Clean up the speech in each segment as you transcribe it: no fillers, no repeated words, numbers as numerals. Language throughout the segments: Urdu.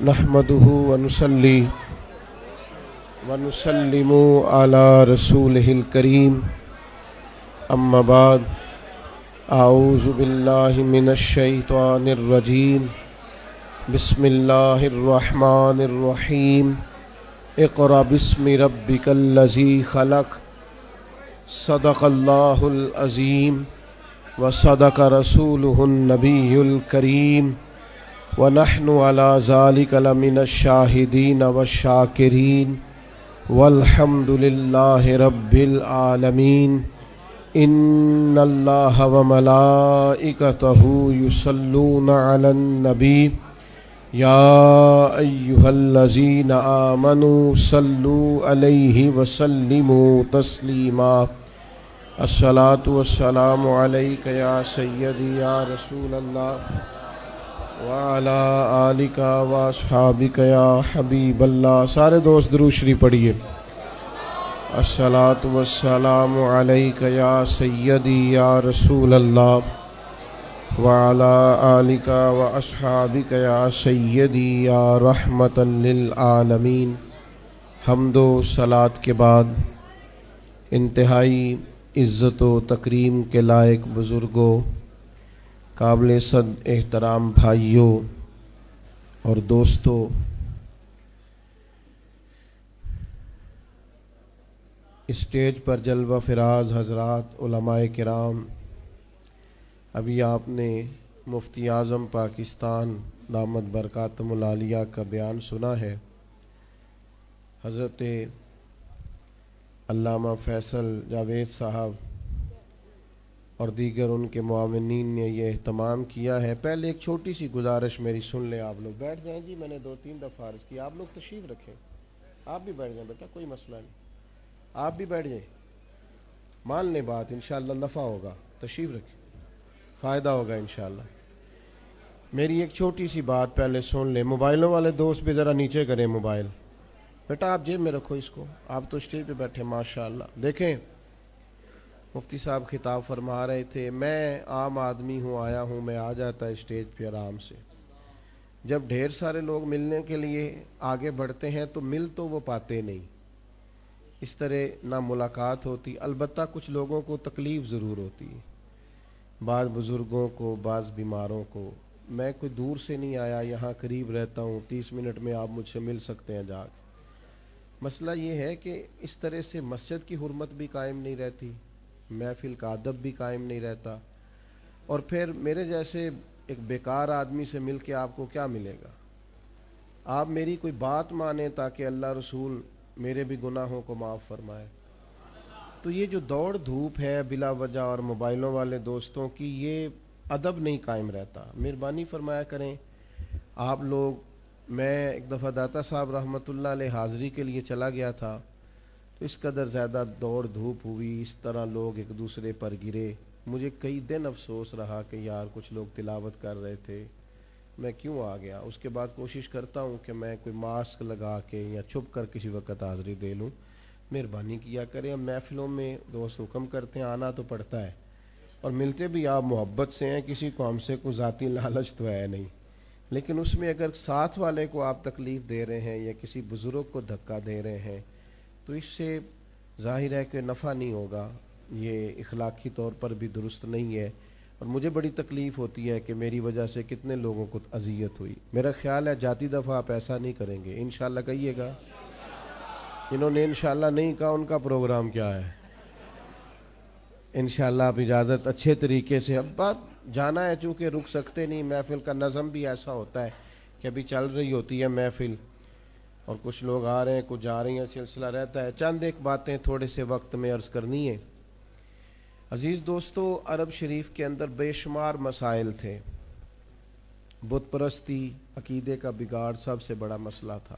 نحمده ونصلي ونسلم على رسوله الكريم اما بعد اعوذ بالله من الشيطان الرجيم بسم الله الرحمن الرحيم اقرأ باسم ربك الذي خلق صدق الله العظيم وصدق رسوله النبي الكريم ونحن على ذلك لمن الشاهدين والشاكرين والحمد لله رب العالمين إن الله وملائكته يصلون على النبي يا أيها الذين آمنوا صلوا عليه وسلموا تسليما الصلاة والسلام عليك يا سيدي يا رسول الله وعلى آلك واصحابك يا حبیب اللہ. سارے دوست درود شریف پڑھیے. الصلاۃ والسلام علیک یا سیدی یا رسول اللہ وعلى آلك واصحابك یا سیدی یا رحمت للعالمین. حمد و صلات کے بعد انتہائی عزت و تکریم کے لائق بزرگوں، قابل صد احترام بھائیوں اور دوستوں، اسٹیج پر جلوہ فراز حضرات علماء کرام، ابھی آپ نے مفتی اعظم پاکستان دامت برکاتہم العالیہ کا بیان سنا ہے. حضرت علامہ فیصل جاوید صاحب اور دیگر ان کے معاونین نے یہ اہتمام کیا ہے. پہلے ایک چھوٹی سی گزارش میری سن لیں. آپ لوگ بیٹھ جائیں جی، میں نے 2-3 دفعہ عرض کیا. آپ لوگ تشریف رکھیں، آپ بھی بیٹھ جائیں بیٹا، کوئی مسئلہ نہیں، آپ بھی بیٹھ جائیں. مان لیں بات، انشاءاللہ نفع ہوگا. تشریف رکھیں، فائدہ ہوگا انشاءاللہ. میری ایک چھوٹی سی بات پہلے سن لیں. موبائلوں والے دوست بھی ذرا نیچے کریں موبائل. بیٹا آپ جیب میں رکھو اس کو، آپ تو اسٹیج پہ بیٹھے ماشاءاللہ. دیکھیں مفتی صاحب خطاب فرما رہے تھے، میں عام آدمی ہوں، آیا ہوں، میں آ جاتا اسٹیج پہ آرام سے. جب ڈھیر سارے لوگ ملنے کے لیے آگے بڑھتے ہیں تو مل تو وہ پاتے نہیں، اس طرح نہ ملاقات ہوتی. البتہ کچھ لوگوں کو تکلیف ضرور ہوتی ہے، بعض بزرگوں کو، بعض بیماروں کو. میں کوئی دور سے نہیں آیا، یہاں قریب رہتا ہوں، 30 منٹ میں آپ مجھ سے مل سکتے ہیں جا کے. مسئلہ یہ ہے کہ اس طرح سے مسجد کی حرمت بھی قائم نہیں رہتی، محفل کا ادب بھی قائم نہیں رہتا، اور پھر میرے جیسے ایک بیکار آدمی سے مل کے آپ کو کیا ملے گا؟ آپ میری کوئی بات مانیں تاکہ اللہ رسول میرے بھی گناہوں کو معاف فرمائے. تو یہ جو دوڑ دھوپ ہے بلا وجہ اور موبائلوں والے دوستوں کی، یہ ادب نہیں قائم رہتا. مہربانی فرمایا کریں آپ لوگ. میں ایک دفعہ داتا صاحب رحمۃ اللہ علیہ حاضری کے لیے چلا گیا تھا، تو اس قدر زیادہ دوڑ دھوپ ہوئی، اس طرح لوگ ایک دوسرے پر گرے. مجھے کئی دن افسوس رہا کہ یار کچھ لوگ تلاوت کر رہے تھے، میں کیوں آ گیا. اس کے بعد کوشش کرتا ہوں کہ میں کوئی ماسک لگا کے یا چھپ کر کسی وقت حاضری دے لوں. مہربانی کیا کریں. ہم محفلوں میں دوست حکم کرتے ہیں، آنا تو پڑتا ہے، اور ملتے بھی آپ محبت سے ہیں، کسی کو ہم سے کوئی ذاتی لالچ تو ہے نہیں. لیکن اس میں اگر ساتھ والے کو آپ تکلیف دے رہے ہیں یا کسی بزرگ کو دھکا دے رہے ہیں تو اس سے ظاہر ہے کہ نفع نہیں ہوگا. یہ اخلاقی طور پر بھی درست نہیں ہے، اور مجھے بڑی تکلیف ہوتی ہے کہ میری وجہ سے کتنے لوگوں کو اذیت ہوئی. میرا خیال ہے جاتی دفعہ آپ ایسا نہیں کریں گے انشاءاللہ. کہیے گا. جنہوں نے انشاءاللہ نہیں کہا ان کا پروگرام کیا ہے. انشاءاللہ آپ اجازت اچھے طریقے سے. اب بات جانا ہے چونکہ رک سکتے نہیں، محفل کا نظم بھی ایسا ہوتا ہے کہ ابھی چل رہی ہوتی ہے محفل اور کچھ لوگ آ رہے ہیں، کچھ جا رہی ہیں، سلسلہ رہتا ہے. چند ایک باتیں تھوڑے سے وقت میں عرض کرنی ہے. عزیز دوستو، عرب شریف کے اندر بے شمار مسائل تھے. بت پرستی، عقیدے کا بگاڑ سب سے بڑا مسئلہ تھا.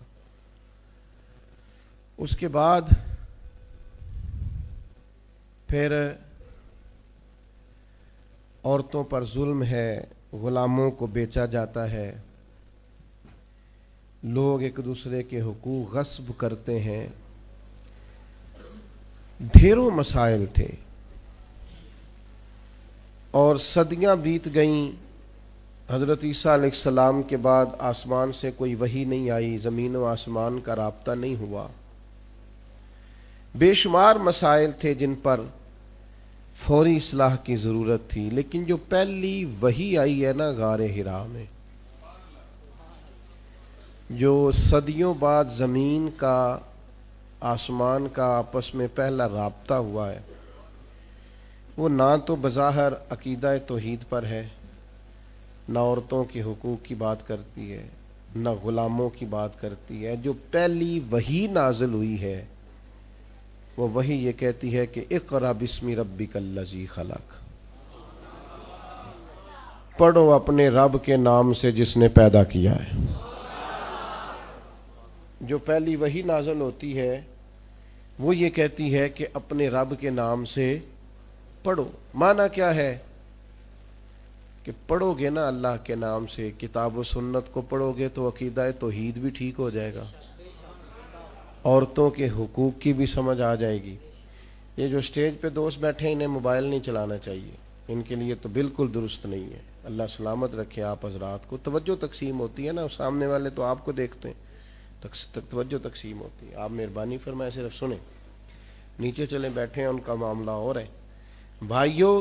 اس کے بعد پھر عورتوں پر ظلم ہے، غلاموں کو بیچا جاتا ہے، لوگ ایک دوسرے کے حقوق غصب کرتے ہیں. ڈھیروں مسائل تھے اور صدیاں بیت گئیں حضرت عیسیٰ علیہ السلام کے بعد آسمان سے کوئی وحی نہیں آئی، زمین و آسمان کا رابطہ نہیں ہوا، بے شمار مسائل تھے جن پر فوری اصلاح کی ضرورت تھی، لیکن جو پہلی وحی آئی ہے نا غار حرا میں، جو صدیوں بعد زمین کا آسمان کا آپس میں پہلا رابطہ ہوا ہے، وہ نہ تو بظاہر عقیدہ توحید پر ہے، نہ عورتوں کے حقوق کی بات کرتی ہے، نہ غلاموں کی بات کرتی ہے۔ جو پہلی وحی نازل ہوئی ہے وہ وحی یہ کہتی ہے کہ اقرأ بسم ربک الذی خلق، پڑھو اپنے رب کے نام سے جس نے پیدا کیا ہے۔ جو پہلی وحی نازل ہوتی ہے وہ یہ کہتی ہے کہ اپنے رب کے نام سے پڑھو۔ معنی کیا ہے کہ پڑھو گے نا اللہ کے نام سے، کتاب و سنت کو پڑھو گے تو عقیدہ توحید بھی ٹھیک ہو جائے گا، عورتوں کے حقوق کی بھی سمجھ آ جائے گی۔ یہ جو سٹیج پہ دوست بیٹھے ہیں انہیں موبائل نہیں چلانا چاہیے، ان کے لیے تو بالکل درست نہیں ہے۔ اللہ سلامت رکھے آپ حضرات کو۔ توجہ تقسیم ہوتی ہے نا، سامنے والے تو آپ کو دیکھتے ہیں، توجہ تقسیم ہوتی ہے۔ آپ مہربانی فرمائے صرف سنیں، نیچے چلیں بیٹھے ہیں، ان کا معاملہ اور ہے۔ بھائیوں،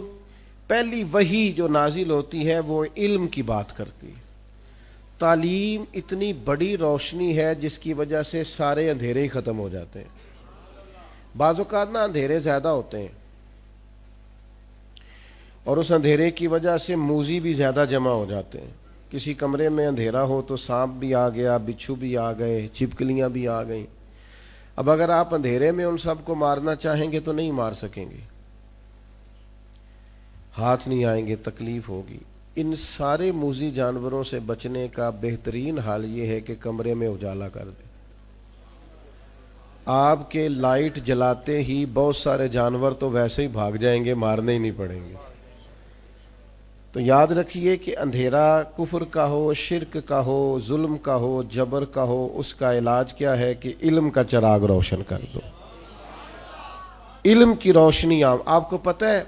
پہلی وحی جو نازل ہوتی ہے وہ علم کی بات کرتی ہے۔ تعلیم اتنی بڑی روشنی ہے جس کی وجہ سے سارے اندھیرے ہی ختم ہو جاتے ہیں۔ بعض اوقات نا اندھیرے زیادہ ہوتے ہیں اور اس اندھیرے کی وجہ سے موذی بھی زیادہ جمع ہو جاتے ہیں۔ کسی کمرے میں اندھیرا ہو تو سانپ بھی آ گیا، بچھو بھی آ گئے، چھپکلیاں بھی آ گئیں۔ اب اگر آپ اندھیرے میں ان سب کو مارنا چاہیں گے تو نہیں مار سکیں گے، ہاتھ نہیں آئیں گے، تکلیف ہوگی۔ ان سارے موذی جانوروں سے بچنے کا بہترین حال یہ ہے کہ کمرے میں اجالا کر دیں۔ آپ کے لائٹ جلاتے ہی بہت سارے جانور تو ویسے ہی بھاگ جائیں گے، مارنے ہی نہیں پڑیں گے۔ تو یاد رکھیے کہ اندھیرا کفر کا ہو، شرک کا ہو، ظلم کا ہو، جبر کا ہو، اس کا علاج کیا ہے کہ علم کا چراغ روشن کر دو۔ علم کی روشنی عام۔ آپ کو پتہ ہے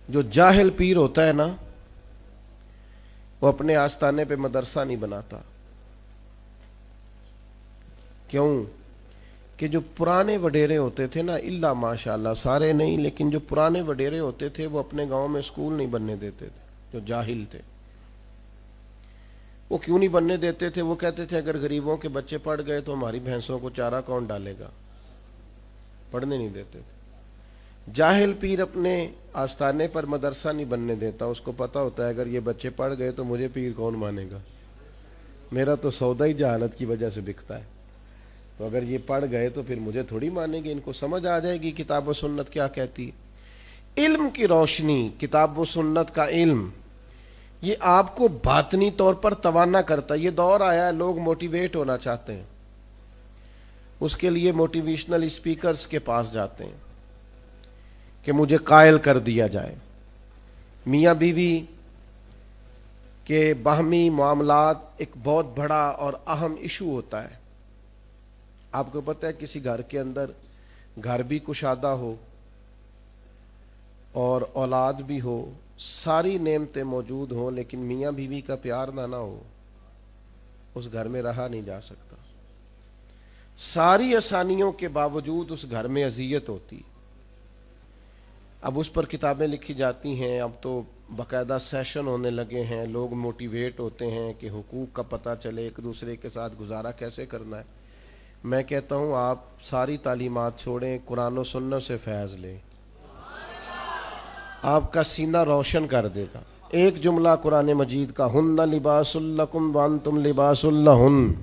جو جاہل پیر ہوتا ہے نا، وہ اپنے آستانے پہ مدرسہ نہیں بناتا۔ کیوں؟ کہ جو پرانے وڈیرے ہوتے تھے نا، اللہ ماشاءاللہ سارے نہیں، لیکن جو پرانے وڈیرے ہوتے تھے وہ اپنے گاؤں میں اسکول نہیں بننے دیتے تھے۔ جو جاہل تھے وہ کیوں نہیں بننے دیتے تھے؟ وہ کہتے تھے اگر غریبوں کے بچے پڑھ گئے تو ہماری بھینسوں کو چارہ کون ڈالے گا، پڑھنے نہیں دیتے تھے۔ جاہل پیر اپنے آستانے پر مدرسہ نہیں بننے دیتا، اس کو پتہ ہوتا ہے اگر یہ بچے پڑھ گئے تو مجھے پیر کون مانے گا، میرا تو سودا ہی جہالت کی وجہ سے بکتا ہے، تو اگر یہ پڑھ گئے تو پھر مجھے تھوڑی مانیں گے۔ ان کو سمجھ آ جائے گی کتاب و سنت کیا کہتی ہے۔ علم کی روشنی، کتاب و سنت کا علم، یہ آپ کو باطنی طور پر توانا کرتا ہے۔ یہ دور آیا ہے لوگ موٹیویٹ ہونا چاہتے ہیں، اس کے لیے موٹیویشنل اسپیکرز کے پاس جاتے ہیں کہ مجھے قائل کر دیا جائے۔ میاں بیوی کے باہمی معاملات ایک بہت بڑا اور اہم ایشو ہوتا ہے۔ آپ کو پتہ ہے کسی گھر کے اندر گھر بھی کشادہ ہو اور اولاد بھی ہو، ساری نعمتیں موجود ہوں، لیکن میاں بیوی کا پیار نہ ہو، اس گھر میں رہا نہیں جا سکتا۔ ساری آسانیوں کے باوجود اس گھر میں اذیت ہوتی۔ اب اس پر کتابیں لکھی جاتی ہیں، اب تو باقاعدہ سیشن ہونے لگے ہیں، لوگ موٹیویٹ ہوتے ہیں کہ حقوق کا پتہ چلے، ایک دوسرے کے ساتھ گزارا کیسے کرنا ہے۔ میں کہتا ہوں آپ ساری تعلیمات چھوڑیں، قرآن و سنت سے فیض لیں، آپ کا سینہ روشن کر دے گا۔ ایک جملہ قرآن مجید کا، ہن لباس لکم وانتم لباس لہن،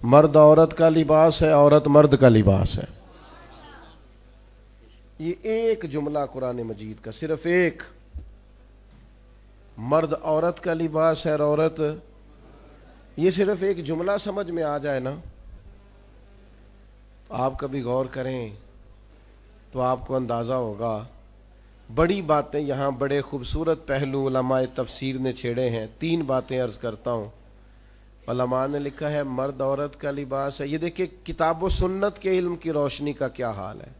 مرد عورت کا لباس ہے، عورت مرد کا لباس ہے۔ یہ ایک جملہ قرآن مجید کا، صرف ایک، مرد عورت کا لباس ہے اور عورت، یہ صرف ایک جملہ سمجھ میں آ جائے نا، آپ کبھی غور کریں تو آپ کو اندازہ ہوگا۔ بڑی باتیں یہاں، بڑے خوبصورت پہلو علماء تفسیر نے چھیڑے ہیں۔ 3 باتیں عرض کرتا ہوں۔ علماء نے لکھا ہے مرد عورت کا لباس ہے۔ یہ دیکھیں کتاب و سنت کے علم کی روشنی کا کیا حال ہے۔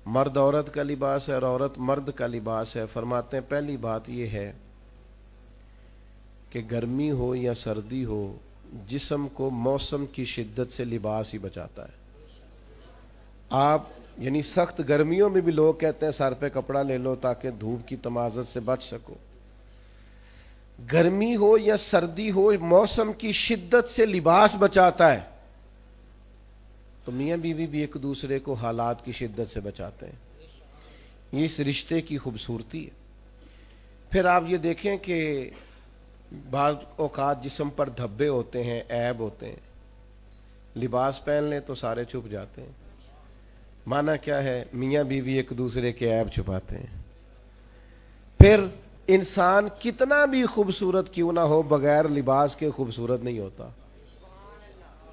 مرد عورت کا لباس ہے اور عورت مرد کا لباس ہے۔ فرماتے ہیں پہلی بات یہ ہے کہ گرمی ہو یا سردی ہو جسم کو موسم کی شدت سے لباس ہی بچاتا ہے. آپ یعنی سخت گرمیوں میں بھی لوگ کہتے ہیں سر پہ کپڑا لے لو تاکہ دھوپ کی تمازت سے بچ سکو. گرمی ہو یا سردی ہو موسم کی شدت سے لباس بچاتا ہے. تو میاں بیوی بھی ایک دوسرے کو حالات کی شدت سے بچاتے ہیں. یہ اس رشتے کی خوبصورتی ہے. پھر آپ یہ دیکھیں کہ بعض اوقات جسم پر دھبے ہوتے ہیں، عیب ہوتے ہیں، لباس پہن لیں تو سارے چھپ جاتے ہیں. معنی کیا ہے؟ میاں بیوی ایک دوسرے کے عیب چھپاتے ہیں. پھر انسان کتنا بھی خوبصورت کیوں نہ ہو بغیر لباس کے خوبصورت نہیں ہوتا.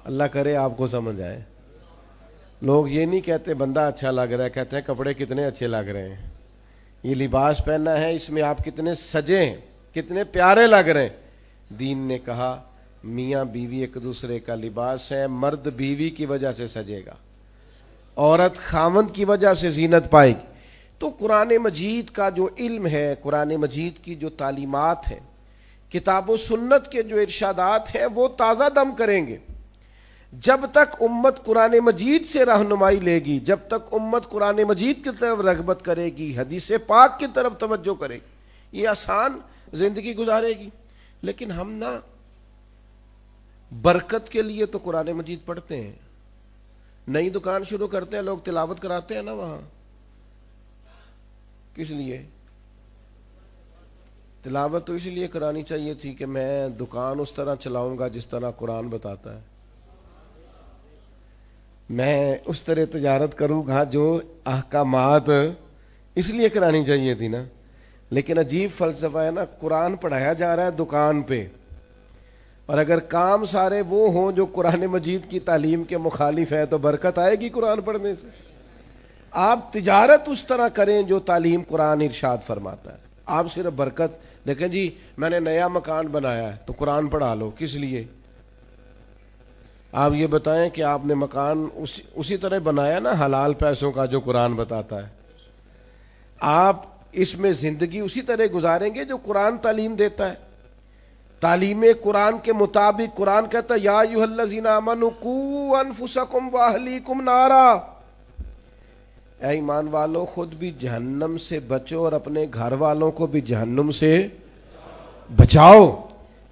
اللہ کرے آپ کو سمجھ آئے. لوگ یہ نہیں کہتے بندہ اچھا لگ رہا ہے، کہتے ہیں کپڑے کتنے اچھے لگ رہے ہیں. یہ لباس پہننا ہے، اس میں آپ کتنے سجے ہیں، کتنے پیارے لگ رہے ہیں. دین نے کہا میاں بیوی ایک دوسرے کا لباس ہے. مرد بیوی کی وجہ سے سجے گا، عورت خاوند کی وجہ سے زینت پائے گی. تو قرآن مجید کا جو علم ہے، قرآن مجید کی جو تعلیمات ہیں، کتاب و سنت کے جو ارشادات ہیں، وہ تازہ دم کریں گے. جب تک امت قرآن مجید سے رہنمائی لے گی، جب تک امت قرآن مجید کی طرف رغبت کرے گی، حدیث پاک کی طرف توجہ کرے گی، یہ آسان زندگی گزارے گی. لیکن ہم نا برکت کے لیے تو قرآن مجید پڑھتے ہیں. نئی دکان شروع کرتے ہیں، لوگ تلاوت کراتے ہیں نا وہاں. کس لیے تلاوت؟ تو اس لیے کرانی چاہیے تھی کہ میں دکان اس طرح چلاؤں گا جس طرح قرآن بتاتا ہے. میں اس طرح تجارت کروں گا جو احکامات، اس لیے کرانی چاہیے تھی نا. لیکن عجیب فلسفہ ہے نا، قرآن پڑھایا جا رہا ہے دکان پہ، اور اگر کام سارے وہ ہوں جو قرآن مجید کی تعلیم کے مخالف ہے تو برکت آئے گی قرآن پڑھنے سے؟ آپ تجارت اس طرح کریں جو تعلیم قرآن ارشاد فرماتا ہے. آپ صرف برکت دیکھیں جی میں نے نیا مکان بنایا ہے تو قرآن پڑھا لو. کس لیے؟ آپ یہ بتائیں کہ آپ نے مکان اسی طرح بنایا نا حلال پیسوں کا جو قرآن بتاتا ہے. آپ اس میں زندگی اسی طرح گزاریں گے جو قرآن تعلیم دیتا ہے. تعلیم قرآن کے مطابق قرآن کہتا ہے یا ایھا الذین آمنوا قوا انفسکم واہلیکم نارا، اے ایمان والو خود بھی جہنم سے بچو اور اپنے گھر والوں کو بھی جہنم سے بچاؤ.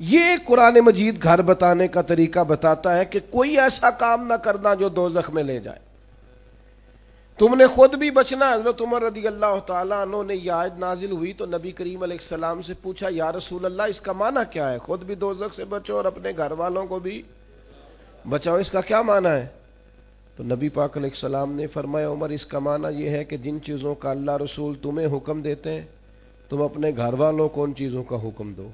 یہ قرآن مجید گھر بتانے کا طریقہ بتاتا ہے کہ کوئی ایسا کام نہ کرنا جو دوزخ میں لے جائے. تم نے خود بھی بچنا ہے. حضرت عمر رضی اللہ تعالیٰ عنہ نے یہ آیت نازل ہوئی تو نبی کریم علیہ السلام سے پوچھا یا رسول اللہ اس کا معنی کیا ہے؟ خود بھی دوزخ سے بچو اور اپنے گھر والوں کو بھی بچاؤ، اس کا کیا معنی ہے؟ تو نبی پاک علیہ السلام نے فرمایا عمر اس کا معنی یہ ہے کہ جن چیزوں کا اللہ رسول تمہیں حکم دیتے ہیں تم اپنے گھر والوں کو ان چیزوں کا حکم دو،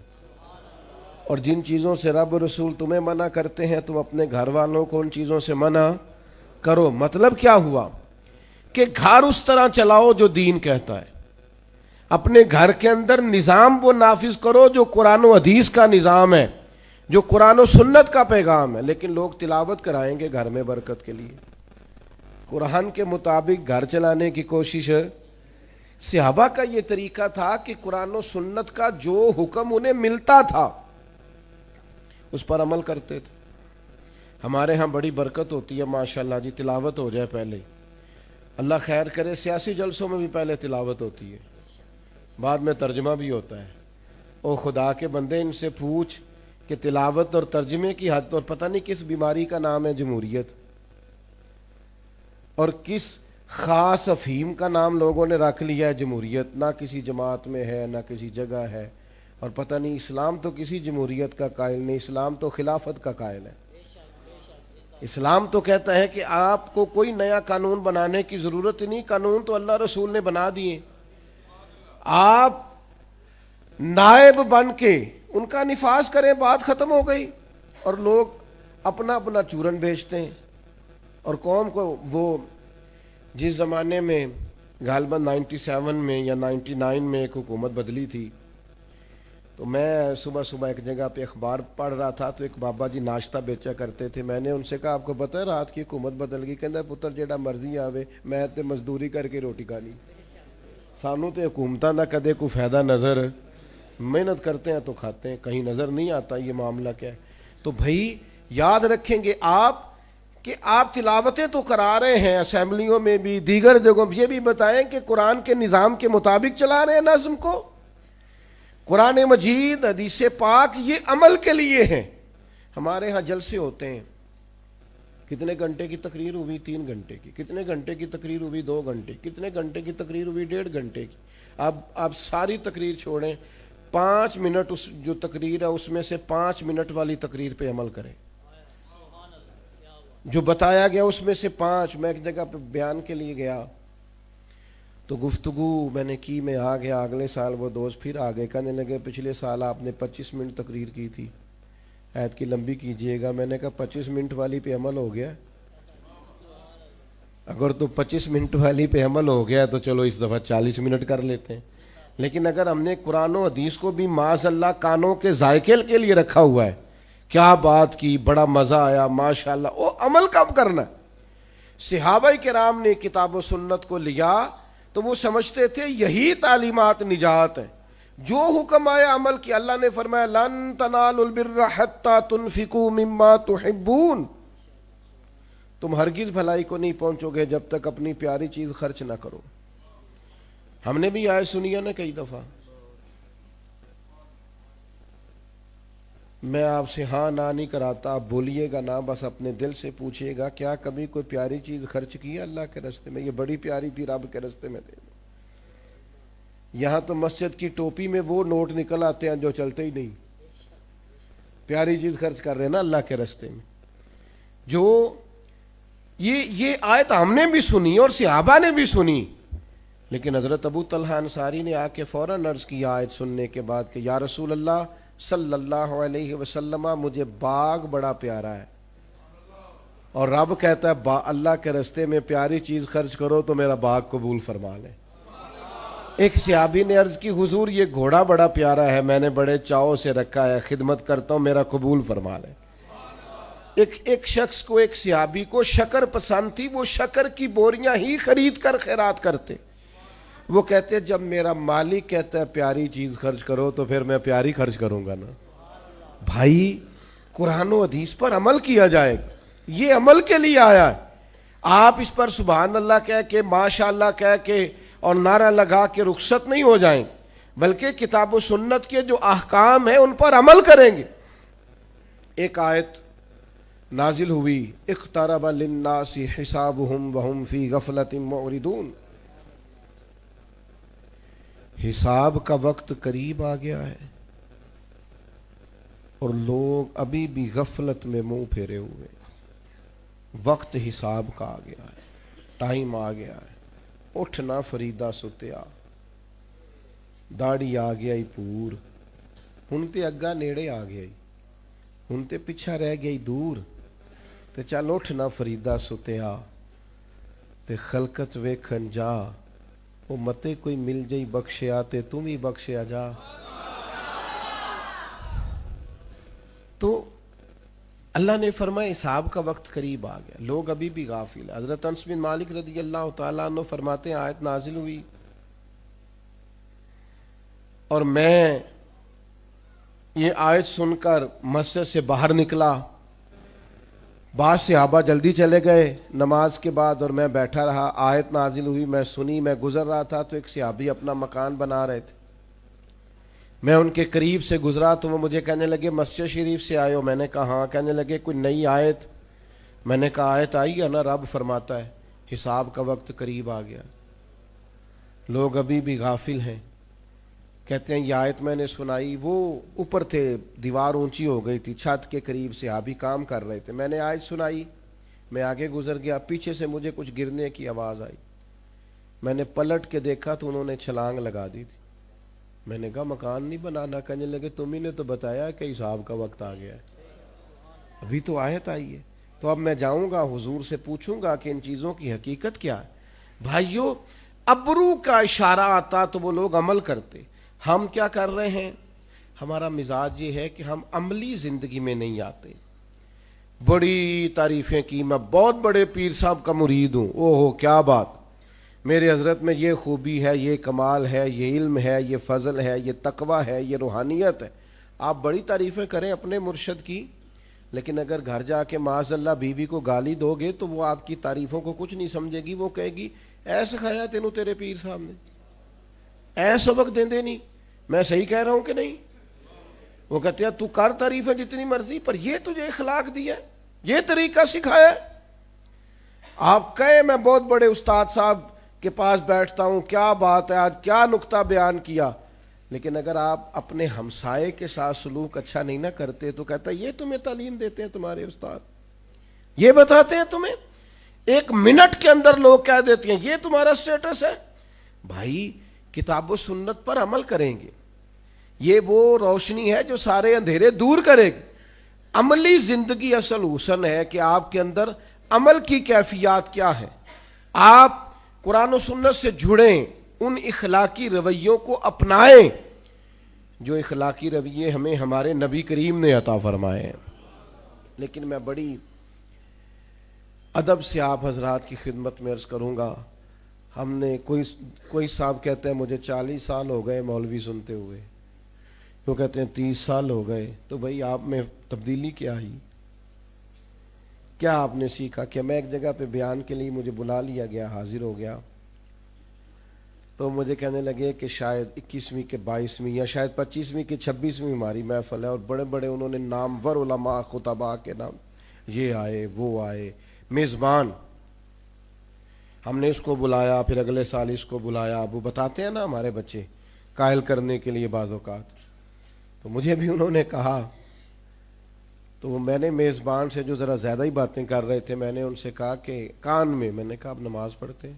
اور جن چیزوں سے رب رسول تمہیں منع کرتے ہیں تم اپنے گھر والوں کو ان چیزوں سے منع کرو. مطلب کیا ہوا کہ گھر اس طرح چلاؤ جو دین کہتا ہے. اپنے گھر کے اندر نظام وہ نافذ کرو جو قرآن و حدیث کا نظام ہے، جو قرآن و سنت کا پیغام ہے. لیکن لوگ تلاوت کرائیں گے گھر میں برکت کے لیے، قرآن کے مطابق گھر چلانے کی کوشش. صحابہ کا یہ طریقہ تھا کہ قرآن و سنت کا جو حکم انہیں ملتا تھا اس پر عمل کرتے تھے. ہمارے ہاں بڑی برکت ہوتی ہے ماشاءاللہ جی، تلاوت ہو جائے پہلے، اللہ خیر کرے. سیاسی جلسوں میں بھی پہلے تلاوت ہوتی ہے، بعد میں ترجمہ بھی ہوتا ہے. او خدا کے بندے ان سے پوچھ کہ تلاوت اور ترجمے کی حد، اور پتہ نہیں کس بیماری کا نام ہے جمہوریت، اور کس خاص افہیم کا نام لوگوں نے رکھ لیا ہے جمہوریت. نہ کسی جماعت میں ہے نہ کسی جگہ ہے، اور پتہ نہیں اسلام تو کسی جمہوریت کا قائل نہیں، اسلام تو خلافت کا قائل ہے. اسلام تو کہتا ہے کہ آپ کو کوئی نیا قانون بنانے کی ضرورت نہیں، قانون تو اللہ رسول نے بنا دیے. آپ نائب بن کے ان کا نفاذ کریں، بات ختم ہو گئی. اور لوگ اپنا اپنا چورن بیچتے ہیں. اور قوم کو وہ جس زمانے میں غالباً 97 میں یا 99 میں ایک حکومت بدلی تھی، تو میں صبح صبح ایک جگہ پہ اخبار پڑھ رہا تھا تو ایک بابا جی ناشتہ بیچا کرتے تھے. میں نے ان سے کہا آپ کو پتہ ہے رات کی حکومت بدل گئی؟ کہندا پتر جیڑا مرضی آوے میں تے مزدوری کر کے روٹی کھانی، سانوں تے حکومتاں دا کدے کوئی فائدہ نظر محنت کرتے ہیں تو کھاتے ہیں, کہیں نظر نہیں آتا یہ معاملہ کیا ہے. تو بھائی یاد رکھیں گے آپ کہ آپ تلاوتیں تو کرا رہے ہیں اسمبلیوں میں بھی, دیگر جگہوں, یہ بھی بتائیں کہ قرآن کے نظام کے مطابق چلا رہے ہیں نظم کو. قرآن مجید, حدیث پاک یہ عمل کے لیے ہیں. ہمارے ہاں جلسے ہوتے ہیں, کتنے گھنٹے کی تقریر ہوئی؟ 3 گھنٹے کی. کتنے گھنٹے کی تقریر ہوئی؟ 2 گھنٹے. کتنے گھنٹے کی تقریر ہوئی؟ 1.5 گھنٹے کی. اب آپ ساری تقریر چھوڑیں, 5 منٹ اس جو تقریر ہے اس میں سے 5 منٹ والی تقریر پہ عمل کریں. جو بتایا گیا اس میں سے 5. میں ایک جگہ پہ بیان کے لیے گیا تو گفتگو میں نے کی, میں آ گیا. اگلے سال وہ دوست پھر آ گئے, کہنے لگے پچھلے سال آپ نے 25 منٹ تقریر کی تھی, ایت کی لمبی کیجئے گا. میں نے کہا 25 منٹ والی پہ عمل ہو گیا. اگر تو 25 منٹ والی پہ عمل ہو گیا تو چلو اس دفعہ 40 منٹ کر لیتے ہیں. لیکن اگر ہم نے قرآن و حدیث کو بھی معاذ اللہ کانوں کے ذائقے کے لیے رکھا ہوا ہے, کیا بات کی, بڑا مزہ آیا, ماشاءاللہ, وہ عمل کب کرنا. صحابہ کرام نے کتاب و سنت کو لیا تو وہ سمجھتے تھے یہی تعلیمات نجات ہے. جو حکم آیا عمل کیا. اللہ نے فرمایا لن تنالوا البر حتى تنفقوا مما تحبون, تم ہرگز بھلائی کو نہیں پہنچو گے جب تک اپنی پیاری چیز خرچ نہ کرو. ہم نے بھی آیت سنی ہے نا کئی دفعہ. میں آپ سے ہاں نہ نہیں کراتا, آپ بولیے گا نا, بس اپنے دل سے پوچھئے گا کیا کبھی کوئی پیاری چیز خرچ کی ہے اللہ کے راستے میں؟ یہ بڑی پیاری تھی, رب کے راستے میں دے دو. یہاں تو مسجد کی ٹوپی میں وہ نوٹ نکل آتے ہیں جو چلتے ہی نہیں. پیاری چیز خرچ کر رہے ہیں نا اللہ کے راستے میں. جو یہ آیت ہم نے بھی سنی اور صحابہ نے بھی سنی, لیکن حضرت ابو طلحہ انصاری نے آ کے فوراً عرض کیا آیت سننے کے بعد کہ یا رسول اللہ صلی اللہ علیہ وسلم, مجھے باغ بڑا پیارا ہے, اور رب کہتا ہے اللہ کے راستے میں پیاری چیز خرچ کرو تو میرا باغ قبول فرما لے. ایک صحابی نے عرض کی حضور یہ گھوڑا بڑا پیارا ہے, میں نے بڑے چاؤ سے رکھا ہے, خدمت کرتا ہوں, میرا قبول فرما لے. ایک شخص کو, ایک صحابی کو شکر پسند تھی, وہ شکر کی بوریاں ہی خرید کر خیرات کرتے. وہ کہتے جب میرا مالک کہتا ہے پیاری چیز خرچ کرو تو پھر میں پیاری خرچ کروں گا نا. بھائی قرآن و حدیث پر عمل کیا جائے گا, یہ عمل کے لیے آیا ہے. آپ اس پر سبحان اللہ کہہ کے, ماشاء اللہ کہہ کے اور نعرہ لگا کے رخصت نہیں ہو جائیں, بلکہ کتاب و سنت کے جو احکام ہیں ان پر عمل کریں گے. ایک آیت نازل ہوئی اقترب للناس حسابهم وهم فی غفلۃ معرضون, حساب کا وقت قریب آ گیا ہے اور لوگ ابھی بھی غفلت میں منہ پھیرے ہوئے. وقت حساب کا آ گیا ہے, ٹائم آ گیا ہے. اٹھنا فریدہ ستیا, داڑھی آ گیا ہی پور, ہن تے اگا نیڑے آ گیا ہی, ہن تے پچھا رہ گیا ہی دور. تے چل اٹھنا فریدہ ستیا, تے خلقت ویکھن جا, وہ متے کوئی مل جائی بخشیا تے تم ہی بخشیا جا. تو اللہ نے فرمایا حساب کا وقت قریب آ گیا, لوگ ابھی بھی غافل. حضرت انس بن مالک رضی اللہ تعالیٰ عنہ فرماتے ہیں آیت نازل ہوئی اور میں یہ آیت سن کر مسجد سے باہر نکلا. بعض صحابہ جلدی چلے گئے نماز کے بعد اور میں بیٹھا رہا. آیت نازل ہوئی, میں سنی, میں گزر رہا تھا تو ایک صحابی اپنا مکان بنا رہے تھے. میں ان کے قریب سے گزرا تو وہ مجھے کہنے لگے مسجد شریف سے آئے ہو؟ میں نے کہا ہاں. کہنے لگے کوئی نئی آیت؟ میں نے کہا آیت آئی ہے نا, رب فرماتا ہے حساب کا وقت قریب آ گیا. لوگ ابھی بھی غافل ہیں. کہتے ہیں یہ آیت میں نے سنائی, وہ اوپر تھے, دیوار اونچی ہو گئی تھی, چھت کے قریب سے صحابی کام کر رہے تھے. میں نے آیت سنائی, میں آگے گزر گیا, پیچھے سے مجھے کچھ گرنے کی آواز آئی. میں نے پلٹ کے دیکھا تو انہوں نے چھلانگ لگا دی تھی. میں نے کہا مکان نہیں بنانا. کہنے لگے تم ہی نے تو بتایا کہ حساب کا وقت آ گیا ہے, ابھی تو آیت آئی ہے. تو اب میں جاؤں گا حضور سے پوچھوں گا کہ ان چیزوں کی حقیقت کیا ہے. بھائیو ابرو کا اشارہ آتا تو وہ لوگ عمل کرتے. ہم کیا کر رہے ہیں, ہمارا مزاج یہ ہے کہ ہم عملی زندگی میں نہیں آتے. بڑی تعریفیں کی, میں بہت بڑے پیر صاحب کا مرید ہوں, اوہ کیا بات. میرے حضرت میں یہ خوبی ہے، یہ کمال ہے، یہ علم ہے، یہ فضل ہے، یہ تقوی ہے، یہ روحانیت ہے. آپ بڑی تعریفیں کریں اپنے مرشد کی، لیکن اگر گھر جا کے معاذ اللہ بیوی کو گالی دو گے تو وہ آپ کی تعریفوں کو کچھ نہیں سمجھے گی. وہ کہے گی اے سکھایا تینوں تیرے پیر صاحب نے، اے سبق دیں نہیں. میں صحیح کہہ رہا ہوں کہ نہیں؟ وہ کہتے ہیں تو کر تعریفیں جتنی مرضی، پر یہ تجھے اخلاق دیا ہے، یہ طریقہ سکھایا ہے. آپ کہیں میں بہت بڑے استاد صاحب کے پاس بیٹھتا ہوں، کیا بات ہے، آج کیا نقطہ بیان کیا، لیکن اگر آپ اپنے ہمسائے کے ساتھ سلوک اچھا نہیں نہ کرتے تو کہتا ہے یہ تمہیں تعلیم دیتے ہیں تمہارے استاد، یہ بتاتے ہیں تمہیں. ایک منٹ کے اندر لوگ کہہ دیتے ہیں یہ تمہارا سٹیٹس ہے. بھائی کتاب و سنت پر عمل کریں گے، یہ وہ روشنی ہے جو سارے اندھیرے دور کرے گی. عملی زندگی اصل حسن ہے کہ آپ کے اندر عمل کی کیفیات کیا ہے. آپ قرآن و سنت سے جڑیں، ان اخلاقی رویوں کو اپنائیں جو اخلاقی رویے ہمیں ہمارے نبی کریم نے عطا فرمائے ہیں. لیکن میں بڑی ادب سے آپ حضرات کی خدمت میں عرض کروں گا، ہم نے کوئی صاحب کہتے ہیں مجھے 40 سال ہو گئے مولوی سنتے ہوئے، وہ کہتے ہیں 30 سال ہو گئے. تو بھائی آپ میں تبدیلی کیا آئی؟ کیا آپ نے سیکھا؟ کہ میں ایک جگہ پہ بیان کے لیے مجھے بلا لیا گیا، حاضر ہو گیا، تو مجھے کہنے لگے کہ شاید 21ویں کے 22ویں یا شاید 25ویں کے 26ویں ہماری محفل ہے، اور بڑے بڑے انہوں نے نامور علماء خطباء کے نام، یہ آئے وہ آئے، میزبان. ہم نے اس کو بلایا، پھر اگلے سال اس کو بلایا. وہ بتاتے ہیں نا ہمارے بچے قائل کرنے کے لیے بعض اوقات، تو مجھے بھی انہوں نے کہا، تو میں نے میزبان سے جو ذرا زیادہ ہی باتیں کر رہے تھے، میں نے ان سے کہا کہ کان میں نے کہا اب نماز پڑھتے ہیں.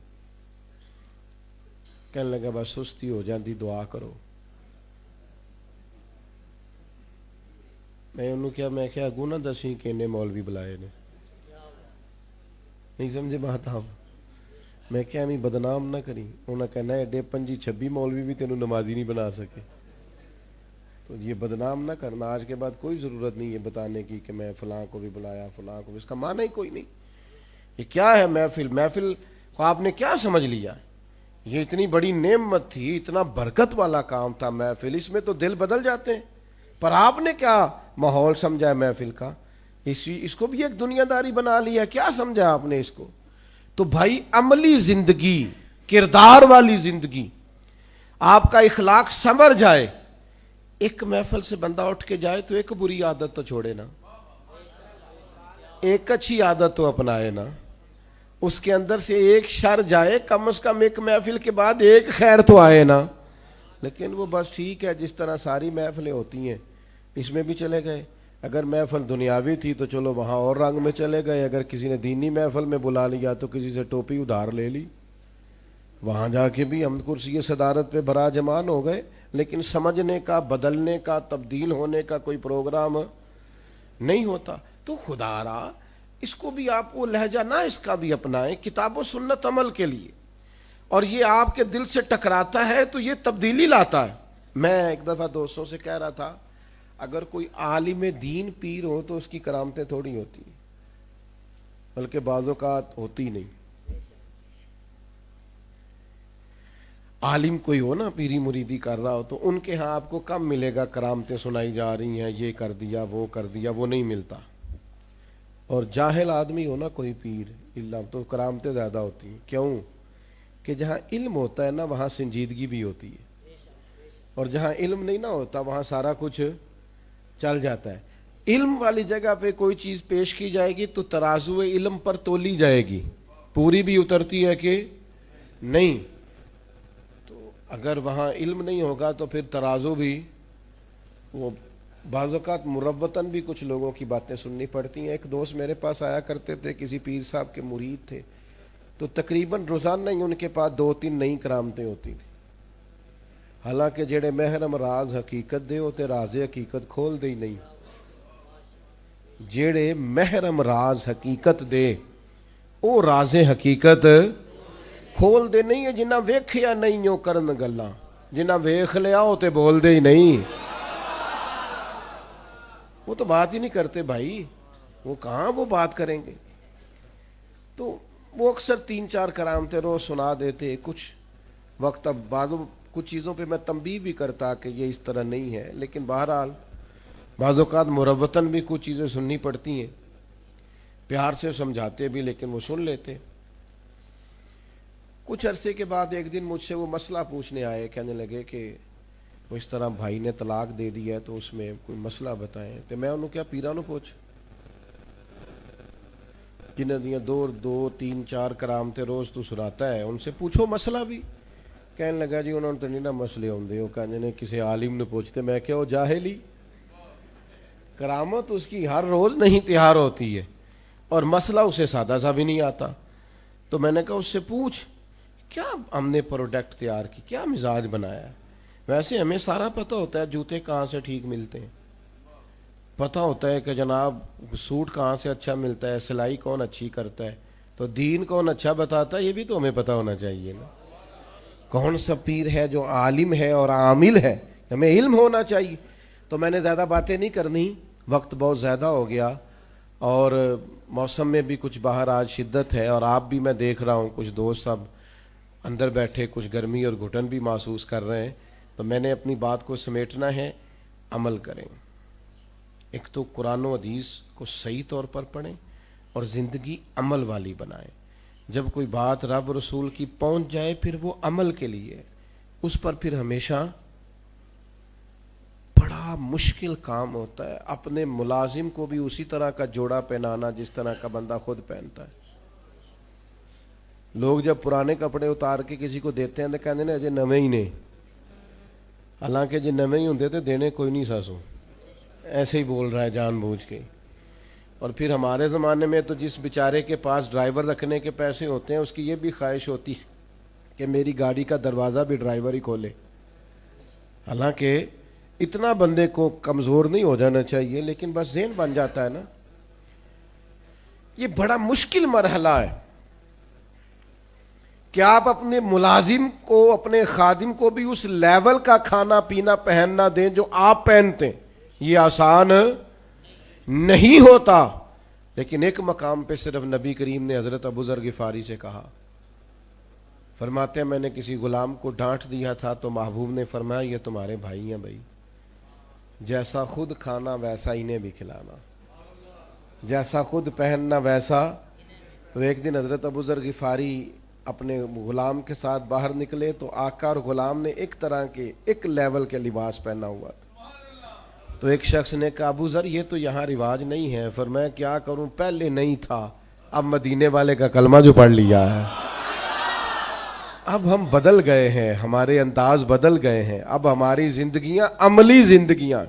کہنے لگا بس سستی ہو جاتی، دعا کرو. میں انہوں کیا میں کیا گونا دسی کہ انہیں مولوی بلائے نے، نہیں سمجھے بات آپ؟ میں کیا ہمیں بدنام نہ کری. انہوں نے کہنا ہے ایڈے 25-26 مولوی بھی تینوں نمازی نہیں بنا سکے. تو یہ بدنام نہ کرنا. آج کے بعد کوئی ضرورت نہیں ہے بتانے کی کہ میں فلاں کو بھی بلایا، فلاں کو بھی، اس کا معنی ہی کوئی نہیں. یہ کیا ہے محفل کو آپ نے کیا سمجھ لیا؟ یہ اتنی بڑی نعمت تھی، اتنا برکت والا کام تھا محفل، اس میں تو دل بدل جاتے ہیں. پر آپ نے کیا ماحول سمجھا ہے محفل کا؟ اس کو بھی ایک دنیا داری بنا لیا. کیا سمجھا آپ نے اس کو؟ تو بھائی عملی زندگی، کردار والی زندگی، آپ کا اخلاق سنور جائے. ایک محفل سے بندہ اٹھ کے جائے تو ایک بری عادت تو چھوڑے نا، ایک اچھی عادت تو اپنائے نا. اس کے اندر سے ایک شر جائے، کم از کم ایک محفل کے بعد ایک خیر تو آئے نا. لیکن وہ بس ٹھیک ہے جس طرح ساری محفلیں ہوتی ہیں اس میں بھی چلے گئے. اگر محفل دنیاوی تھی تو چلو وہاں اور رنگ میں چلے گئے. اگر کسی نے دینی محفل میں بلا لیا تو کسی سے ٹوپی ادھار لے لی، وہاں جا کے بھی ہم کرسی صدارت پہ بھرا جمان ہو گئے. لیکن سمجھنے کا، بدلنے کا، تبدیل ہونے کا کوئی پروگرام نہیں ہوتا. تو خدا را اس کو بھی آپ وہ لہجہ نہ اس کا بھی اپنائیں کتاب و سنت عمل کے لیے، اور یہ آپ کے دل سے ٹکراتا ہے تو یہ تبدیلی لاتا ہے. میں ایک دفعہ دوستوں سے کہہ رہا تھا اگر کوئی عالم دین پیر ہو تو اس کی کرامتیں تھوڑی ہوتی ہیں، بلکہ بعض اوقات ہوتی نہیں. عالم کوئی ہو نا پیری مریدی کر رہا ہو تو ان کے ہاں آپ کو کم ملے گا کرامتیں سنائی جا رہی ہیں، یہ کر دیا وہ کر دیا، وہ نہیں ملتا. اور جاہل آدمی ہو نا کوئی پیر اللہ تو کرامتیں زیادہ ہوتی ہیں. کیوں؟ کہ جہاں علم ہوتا ہے نا وہاں سنجیدگی بھی ہوتی ہے، اور جہاں علم نہیں نہ ہوتا وہاں سارا کچھ چل جاتا ہے. علم والی جگہ پہ کوئی چیز پیش کی جائے گی تو ترازو علم پر تولی جائے گی، پوری بھی اترتی ہے کہ نہیں. تو اگر وہاں علم نہیں ہوگا تو پھر ترازو بھی، وہ بعض اوقات مروتاً بھی کچھ لوگوں کی باتیں سننی پڑتی ہیں. ایک دوست میرے پاس آیا کرتے تھے، کسی پیر صاحب کے مرید تھے، تو تقریباً روزانہ ہی ان کے پاس 2-3 نئی کرامتیں ہوتی تھیں. حالانکہ جڑے محرم راز حقیقت دے ہوتے راز حقیقت کھول دے ہی نہیں. جڑے محرم راز حقیقت دے او راز حقیقت کھول دے نہیں ہے. جنہ ویکھیا نہیں او کرن گلاں، جنہ ویکھ لیا او تے بول دے ہی نہیں. وہ تو بات ہی نہیں کرتے بھائی، وہ کہاں وہ بات کریں گے. تو وہ اکثر 3-4 کرامتیں روز سنا دیتے. کچھ وقت اب کچھ چیزوں پہ میں تنبیہ بھی کرتا کہ یہ اس طرح نہیں ہے، لیکن بہرحال بعض اوقات مروتاً بھی کچھ چیزیں سننی پڑتی ہیں. پیار سے سمجھاتے بھی لیکن وہ سن لیتے. کچھ عرصے کے بعد ایک دن مجھ سے وہ مسئلہ پوچھنے آئے، کہنے لگے کہ وہ اس طرح بھائی نے طلاق دے دی ہے تو اس میں کوئی مسئلہ بتائیں. تو میں انہوں کیا پیرانوں پوچھ جنہیں دیا 2-3-4 کرامتے روز تو سناتا ہے، ان سے پوچھو مسئلہ بھی. کہنے لگا جی انہوں نے تو نہیں نہ مسئلے ہوندے، وہ کہنے نے کسی عالم نے پوچھتے. میں کہ وہ جاہلی، کرامت اس کی ہر روز نہیں تیار ہوتی ہے، اور مسئلہ اسے سادہ سا بھی نہیں آتا. تو میں نے کہا اس سے پوچھ کیا ہم نے پروڈکٹ تیار کی، کیا مزاج بنایا ہے. ویسے ہمیں سارا پتہ ہوتا ہے جوتے کہاں سے ٹھیک ملتے ہیں، پتہ ہوتا ہے کہ جناب سوٹ کہاں سے اچھا ملتا ہے، سلائی کون اچھی کرتا ہے، تو دین کون اچھا بتاتا ہے یہ بھی تو ہمیں پتہ ہونا چاہیے نا. کون سا پیر ہے جو عالم ہے اور عامل ہے، ہمیں علم ہونا چاہیے. تو میں نے زیادہ باتیں نہیں کرنی، وقت بہت زیادہ ہو گیا، اور موسم میں بھی کچھ باہر آج شدت ہے، اور آپ بھی میں دیکھ رہا ہوں کچھ دوست سب اندر بیٹھے کچھ گرمی اور گھٹن بھی محسوس کر رہے ہیں. تو میں نے اپنی بات کو سمیٹنا ہے. عمل کریں، ایک تو قرآن و حدیث کو صحیح طور پر پڑھیں اور زندگی عمل والی بنائیں. جب کوئی بات رب رسول کی پہنچ جائے پھر وہ عمل کے لیے، اس پر پھر ہمیشہ بڑا مشکل کام ہوتا ہے. اپنے ملازم کو بھی اسی طرح کا جوڑا پہنانا جس طرح کا بندہ خود پہنتا ہے. لوگ جب پرانے کپڑے اتار کے کسی کو دیتے ہیں تو کہتے ہیں اجے نویں ہی نے، حالانکہ جی نویں ہی ہوندے تو دینے کوئی نہیں ساسو، ایسے ہی بول رہا ہے جان بوجھ کے. اور پھر ہمارے زمانے میں تو جس بیچارے کے پاس ڈرائیور رکھنے کے پیسے ہوتے ہیں اس کی یہ بھی خواہش ہوتی کہ میری گاڑی کا دروازہ بھی ڈرائیور ہی کھولے. حالانکہ اتنا بندے کو کمزور نہیں ہو جانا چاہیے، لیکن بس ذہن بن جاتا ہے نا. یہ بڑا مشکل مرحلہ ہے کہ آپ اپنے ملازم کو، اپنے خادم کو بھی اس لیول کا کھانا پینا پہننا دیں جو آپ پہنتے ہیں. یہ آسان نہیں ہوتا، لیکن ایک مقام پہ صرف نبی کریم نے حضرت ابو ذر غفاری سے کہا. فرماتے ہیں میں نے کسی غلام کو ڈانٹ دیا تھا تو محبوب نے فرمایا یہ تمہارے بھائی ہیں بھائی، جیسا خود کھانا ویسا انہیں بھی کھلانا، جیسا خود پہننا ویسا. تو ایک دن حضرت ابو ذر غفاری اپنے غلام کے ساتھ باہر نکلے تو آقا اور غلام نے ایک طرح کے ایک لیول کے لباس پہنا ہوا تھا. تو ایک شخص نے کہا ابو ذر یہ تو یہاں رواج نہیں ہے. فرمایا کیا کروں، پہلے نہیں تھا، اب مدینے والے کا کلمہ جو پڑھ لیا ہے، اب ہم بدل گئے ہیں، ہمارے انداز بدل گئے ہیں، اب ہماری زندگیاں عملی زندگیاں.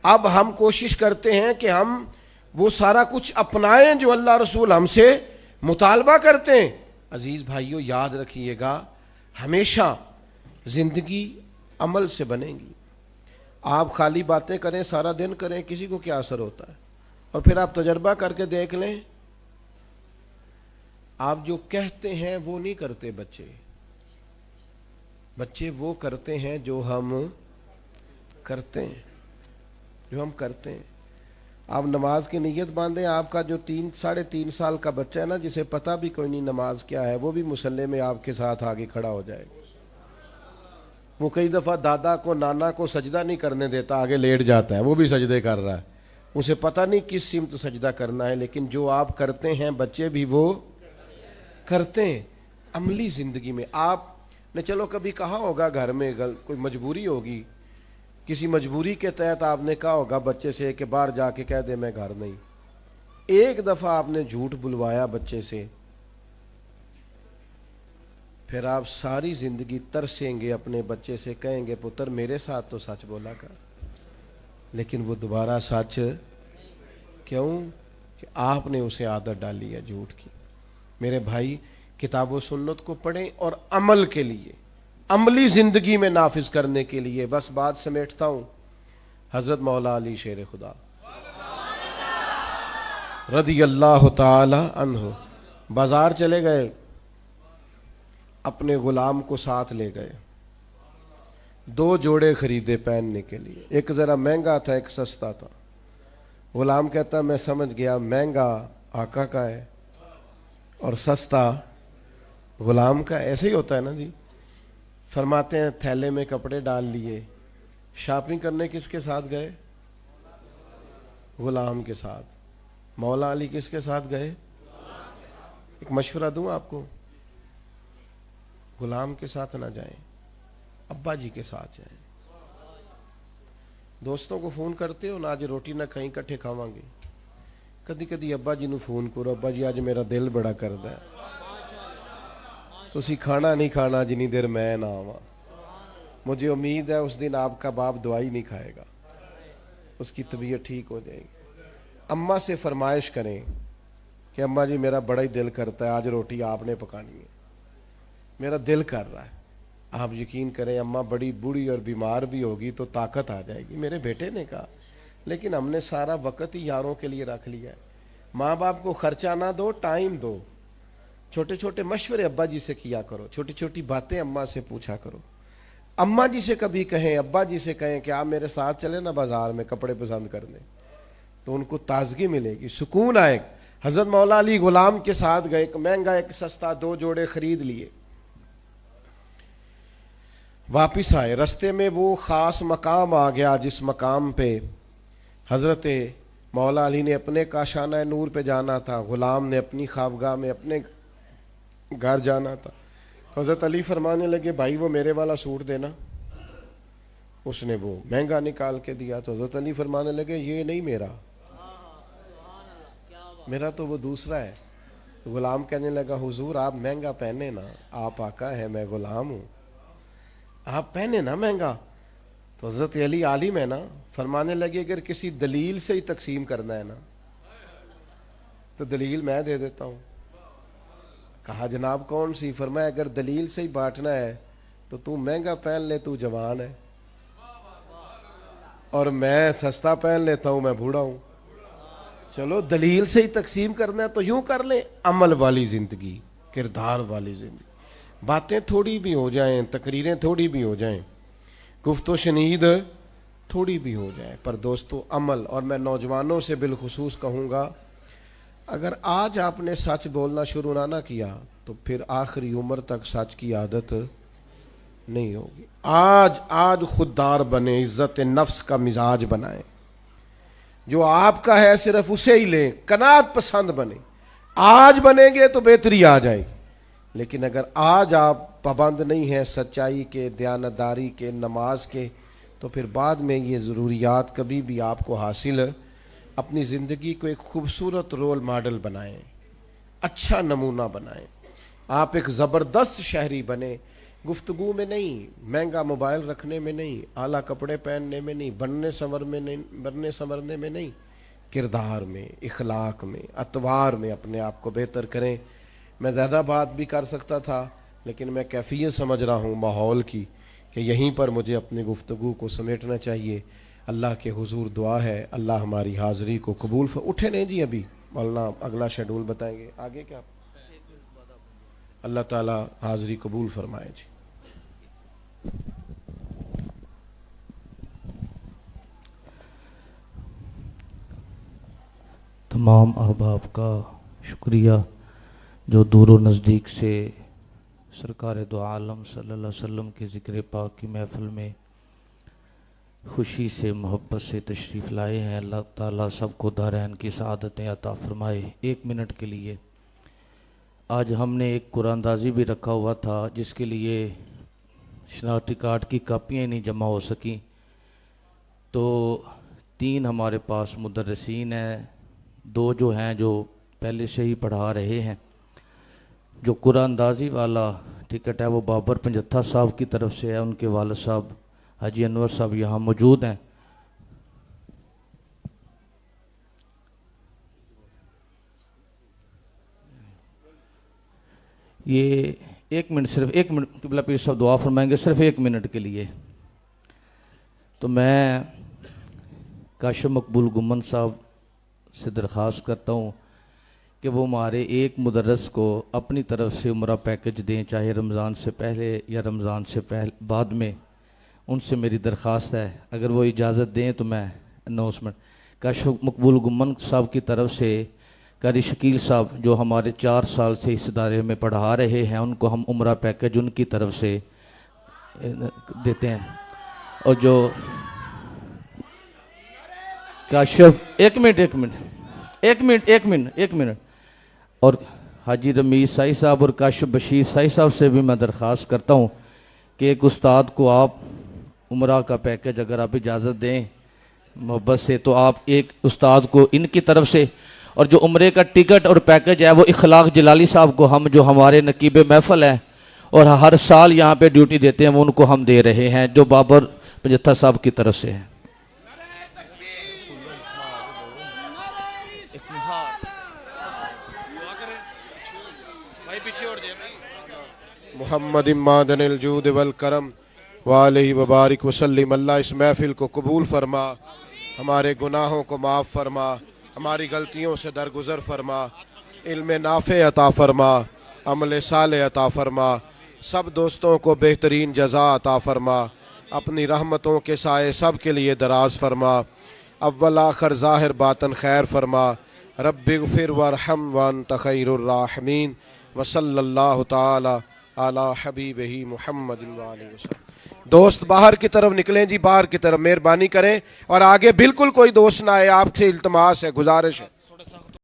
اب ہم کوشش کرتے ہیں کہ ہم وہ سارا کچھ اپنائیں جو اللہ رسول ہم سے مطالبہ کرتے ہیں. عزیز بھائیو یاد رکھیے گا ہمیشہ زندگی عمل سے بنے گی. آپ خالی باتیں کریں سارا دن کریں، کسی کو کیا اثر ہوتا ہے؟ اور پھر آپ تجربہ کر کے دیکھ لیں، آپ جو کہتے ہیں وہ نہیں کرتے. بچے وہ کرتے ہیں جو ہم کرتے ہیں، جو ہم کرتے ہیں. آپ نماز کی نیت باندھیں، آپ کا جو 3-3.5 سال کا بچہ ہے نا، جسے پتہ بھی کوئی نہیں نماز کیا ہے، وہ بھی مصلی میں آپ کے ساتھ آگے کھڑا ہو جائے گا. وہ کئی دفعہ دادا کو نانا کو سجدہ نہیں کرنے دیتا، آگے لیٹ جاتا ہے، وہ بھی سجدے کر رہا ہے، اسے پتہ نہیں کس سمت سجدہ کرنا ہے. لیکن جو آپ کرتے ہیں بچے بھی وہ کرتے ہیں. عملی زندگی میں آپ نے چلو کبھی کہا ہوگا گھر میں کوئی مجبوری ہوگی، کسی مجبوری کے تحت آپ نے کہا ہوگا بچے سے کہ باہر جا کے کہہ دے میں گھر نہیں. ایک دفعہ آپ نے جھوٹ بلوایا بچے سے، پھر آپ ساری زندگی ترسیں گے اپنے بچے سے، کہیں گے پتر میرے ساتھ تو سچ بولا کر. لیکن وہ دوبارہ سچ کیوں؟ کہ آپ نے اسے عادت ڈالی ہے جھوٹ کی. میرے بھائی کتاب و سنت کو پڑھیں اور عمل کے لیے، عملی زندگی میں نافذ کرنے کے لیے. بس بات سمیٹتا ہوں. حضرت مولا علی شیر خدا رضی اللہ تعالی عنہ بازار چلے گئے، اپنے غلام کو ساتھ لے گئے، 2 جوڑے خریدے پہننے کے لیے. ایک ذرا مہنگا تھا، ایک سستا تھا. غلام کہتا میں سمجھ گیا مہنگا آقا کا ہے اور سستا غلام کا ایسے ہی ہوتا ہے نا جی. فرماتے ہیں تھیلے میں کپڑے ڈال لیے, شاپنگ کرنے کس کے ساتھ گئے؟ غلام کے ساتھ. مولا علی کس کے ساتھ گئے؟ ایک مشورہ دوں آپ کو, غلام کے ساتھ نہ جائیں, ابا جی کے ساتھ جائیں. دوستوں کو فون کرتے ہو نا, آج روٹی نہ کہیں کٹھے کھاواں گے. کدی کدی ابا جی نو فون کرو, ابا جی آج میرا دل بڑا کردا ہے, تسی کھانا نہیں کھانا جنی دیر میں نہ آواں. مجھے امید ہے اس دن آپ کا باپ دوائی نہیں کھائے گا, اس کی طبیعت ٹھیک ہو جائے گی. اماں سے فرمائش کریں کہ اماں جی میرا بڑا ہی دل کرتا ہے, آج روٹی آپ نے پکانی ہے, میرا دل کر رہا ہے. آپ یقین کریں اماں بڑی بوڑھی اور بیمار بھی ہوگی تو طاقت آ جائے گی. میرے بیٹے نے کہا لیکن ہم نے سارا وقت ہی یاروں کے لیے رکھ لیا ہے. ماں باپ کو خرچہ نہ دو, ٹائم دو. چھوٹے چھوٹے مشورے ابا جی سے کیا کرو, چھوٹی چھوٹی باتیں اماں سے پوچھا کرو. اماں جی سے کبھی کہیں, ابا جی سے کہیں کہ آپ میرے ساتھ چلیں نا بازار میں کپڑے پسند کرنے, تو ان کو تازگی ملے گی, سکون آئے گا. حضرت مولا علی غلام کے ساتھ گئے, ایک مہنگا ایک سستا 2 جوڑے خرید لیے. واپس آئے, رستے میں وہ خاص مقام آ گیا جس مقام پہ حضرت مولا علی نے اپنے کاشانہ نور پہ جانا تھا, غلام نے اپنی خوابگاہ میں اپنے گھر جانا تھا. تو حضرت علی فرمانے لگے بھائی وہ میرے والا سوٹ دینا. اس نے وہ مہنگا نکال کے دیا. تو حضرت علی فرمانے لگے یہ نہیں میرا, میرا تو وہ دوسرا ہے. غلام کہنے لگا حضور آپ مہنگا پہنے نا, آپ آقا ہے میں غلام ہوں, آپ پہنے نا مہنگا. تو حضرت علی عالم ہے نا, فرمانے لگے اگر کسی دلیل سے ہی تقسیم کرنا ہے نا تو دلیل میں دے دیتا ہوں. کہا جناب کون سی؟ فرمایا اگر دلیل سے ہی بانٹنا ہے تو مہنگا پہن لے, تو جوان ہے, اور میں سستا پہن لیتا ہوں, میں بوڑھا ہوں. چلو دلیل سے ہی تقسیم کرنا ہے تو یوں کر لیں, عمل والی زندگی, کردار والی زندگی. باتیں تھوڑی بھی ہو جائیں, تقریریں تھوڑی بھی ہو جائیں, گفت و شنید تھوڑی بھی ہو جائے, پر دوستو عمل. اور میں نوجوانوں سے بالخصوص کہوں گا اگر آج آپ نے سچ بولنا شروع نہ کیا تو پھر آخری عمر تک سچ کی عادت نہیں ہوگی. آج خوددار بنے, عزت نفس کا مزاج بنائیں, جو آپ کا ہے صرف اسے ہی لیں, قناعت پسند بنے. آج بنیں گے تو بہتری آ جائے گی, لیکن اگر آج آپ پابند نہیں ہیں سچائی کے, دیانتداری کے, نماز کے, تو پھر بعد میں یہ ضروریات کبھی بھی آپ کو حاصل. اپنی زندگی کو ایک خوبصورت رول ماڈل بنائیں, اچھا نمونہ بنائیں. آپ ایک زبردست شہری بنیں, گفتگو میں نہیں, مہنگا موبائل رکھنے میں نہیں, اعلیٰ کپڑے پہننے میں نہیں, بننے سنورنے میں نہیں, کردار میں, اخلاق میں, اطوار میں اپنے آپ کو بہتر کریں. میں زیادہ بات بھی کر سکتا تھا لیکن میں کیفیت سمجھ رہا ہوں ماحول کی کہ یہیں پر مجھے اپنی گفتگو کو سمیٹنا چاہیے. اللہ کے حضور دعا ہے اللہ ہماری حاضری کو قبول اٹھے نہیں جی, ابھی مولانا اگلا شیڈول بتائیں گے آگے کیا. اللہ تعالی حاضری قبول فرمائے جی. تمام احباب کا شکریہ جو دور و نزدیک سے سرکار دو عالم صلی اللہ علیہ وسلم کے ذکر پاک کی محفل میں خوشی سے محبت سے تشریف لائے ہیں. اللہ تعالیٰ سب کو دارین کی سعادتیں عطا فرمائے. 1 منٹ کے لیے آج ہم نے ایک قرآن اندازی بھی رکھا ہوا تھا جس کے لیے شناختی کارڈ کی کاپیاں نہیں جمع ہو سکیں, تو 3 ہمارے پاس مدرسین ہیں, 2 جو ہیں جو پہلے سے ہی پڑھا رہے ہیں. جو قرآن اندازی والا ٹکٹ ہے وہ بابر پنجتھا صاحب کی طرف سے ہے, ان کے والد صاحب حاجی انور صاحب یہاں موجود ہیں. یہ 1 منٹ, صرف 1 منٹ, قبلہ پیر صاحب دعا فرمائیں گے صرف 1 منٹ کے لیے. تو میں کاشف مقبول گمن صاحب سے درخواست کرتا ہوں کہ وہ ہمارے ایک مدرس کو اپنی طرف سے عمرہ پیکج دیں, چاہے رمضان سے پہلے یا رمضان سے بعد میں. ان سے میری درخواست ہے, اگر وہ اجازت دیں تو میں اناؤنسمنٹ. کاشف مقبول گمن صاحب کی طرف سے قاری شکیل صاحب جو ہمارے 4 سال سے اس ادارے میں پڑھا رہے ہیں، ان کو ہم عمرہ پیکج ان کی طرف سے دیتے ہیں. اور جو کاشف ایک منٹ اور حاجی رمیز سائی صاحب اور کاشف بشیر سائی صاحب سے بھی میں درخواست کرتا ہوں کہ ایک استاد کو آپ عمرہ کا پیکج اگر آپ اجازت دیں محبت سے، تو آپ ایک استاد کو ان کی طرف سے، اور جو عمرے کا ٹکٹ اور پیکج ہے وہ اخلاق جلالی صاحب کو ہم جو ہمارے نقیب محفل ہیں اور ہر سال یہاں پہ ڈیوٹی دیتے ہیں وہ ان کو ہم دے رہے ہیں، جو بابر پنجتھا صاحب کی طرف سے ہیں. محمد مادن الجود والکرم وآلہ وبارک وسلم. اللہ اس محفل کو قبول فرما، ہمارے گناہوں کو معاف فرما، ہماری غلطیوں سے درگزر فرما، علم نافع عطا فرما، عمل صالح عطا فرما، سب دوستوں کو بہترین جزا عطا فرما، اپنی رحمتوں کے سائے سب کے لیے دراز فرما، اول آخر ظاہر باطن خیر فرما. رب اغفر وارحم وانت خیر الراحمین. وصلی اللہ تعالی علی حبیبہ محمد وآلہ وسلم. دوست باہر کی طرف نکلیں جی، باہر کی طرف مہربانی کریں، اور آگے بالکل کوئی دوست نہ آئے. آپ سے التماس ہے، گزارش ہے.